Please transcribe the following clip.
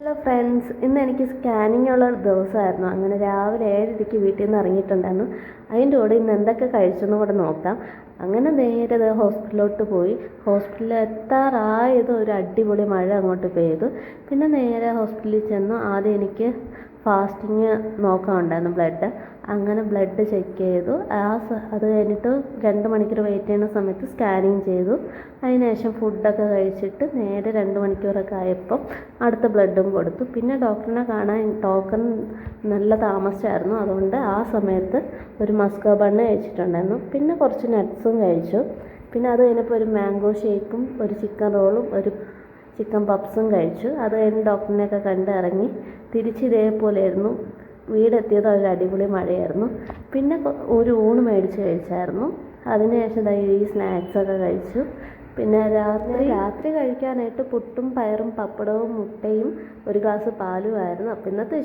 Hello friends, ഇന്ന് എനിക്ക് scanning ഉള്ള ദിവസമായിരുന്നു. അങ്ങനെ രാവിലെ 7:30 വീട്ടിൽ നിന്ന് ഇറങ്ങിയിട്ടുണ്ടായിരുന്നു. അതിൻ്റെ കൂടെ ഇന്ന് എന്തൊക്കെ കഴിച്ചെന്ന് കൂടെ നോക്കാം. അങ്ങനെ നേരെ ഹോസ്പിറ്റലിലോട്ട് പോയി. ഹോസ്പിറ്റലിൽ എത്താറായത് ഒരു അടിപൊളി മഴ അങ്ങോട്ട് പെയ്തു. പിന്നെ നേരെ ഹോസ്പിറ്റലിൽ ചെന്നു. ആദ്യം എനിക്ക് ഫാസ്റ്റിങ് നോക്കാനുണ്ടായിരുന്നു, ബ്ലഡ്. അങ്ങനെ ബ്ലഡ് ചെക്ക് ചെയ്തു. അത് കഴിഞ്ഞിട്ട് 2 മണിക്കൂർ വെയിറ്റ് ചെയ്യുന്ന സമയത്ത് സ്കാനിങ് ചെയ്തു. അതിനുശേഷം ഫുഡൊക്കെ കഴിച്ചിട്ട് നേരെ 2 മണിക്കൂറൊക്കെ ആയപ്പോൾ അടുത്ത ബ്ലഡും കൊടുത്തു. പിന്നെ ഡോക്ടറിനെ കാണാൻ ടോക്കൺ നല്ല താമസിച്ചായിരുന്നു. അതുകൊണ്ട് ആ സമയത്ത് ഒരു മസ്ക ബണ്ണ് കഴിച്ചിട്ടുണ്ടായിരുന്നു. പിന്നെ കുറച്ച് നട്ട്സും കഴിച്ചു. പിന്നെ അത് കഴിഞ്ഞപ്പോൾ ഒരു മാംഗോ ഷേക്കും ഒരു ചിക്കൻ റോളും ഒരു ചിക്കൻ പപ്സും കഴിച്ചു. അത് കഴിഞ്ഞ് ഡോക്ടറിനെയൊക്കെ കണ്ട് ഇറങ്ങി. തിരിച്ചിതേപോലെയായിരുന്നു. വീടെത്തിയത് ഒരു അടിപൊളി മഴയായിരുന്നു. പിന്നെ ഒരു ഊണ് മേടിച്ച് കഴിച്ചായിരുന്നു. അതിനുശേഷം ഈ സ്നാക്സൊക്കെ കഴിച്ചു. പിന്നെ രാത്രി കഴിക്കാനായിട്ട് പുട്ടും പയറും പപ്പടവും മുട്ടയും ഒരു ഗ്ലാസ് പാലുമായിരുന്നു. അപ്പോൾ ഇന്നത്തെ